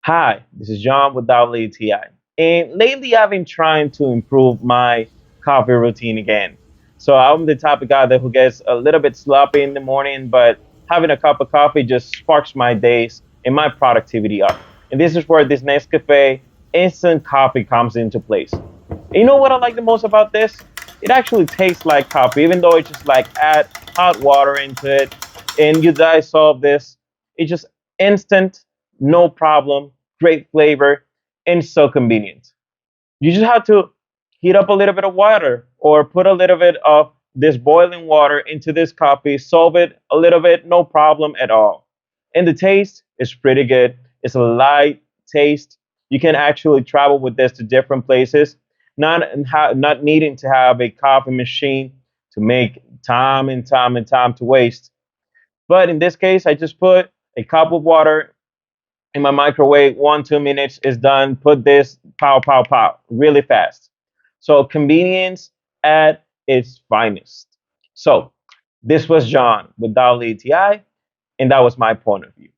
Hi, this is John with WTI. And lately I've been trying to improve my coffee routine again. So I'm the type of guy that who gets a little bit sloppy in the morning, but having a cup of coffee just sparks my days and my productivity up. And this is where this Nescafe instant coffee comes into place. And you know what I like the most about this? It actually tastes like coffee, even though it's just like add hot water into it and you guys solve this. It's just instant, no problem, great flavor, and so convenient. You just have to heat up a little bit of water or put a little bit of this boiling water into this coffee, solve it a little bit, no problem at all. And the taste is pretty good. It's a light taste. You can actually travel with this to different places, not needing to have a coffee machine to make time and time and time to waste. But in this case, I just put a cup of water in my microwave, 1, 2 minutes is done. Put this, pow, pow, pow, really fast. So convenience at its finest. So this was John with Dolly ATI, and that was my point of view.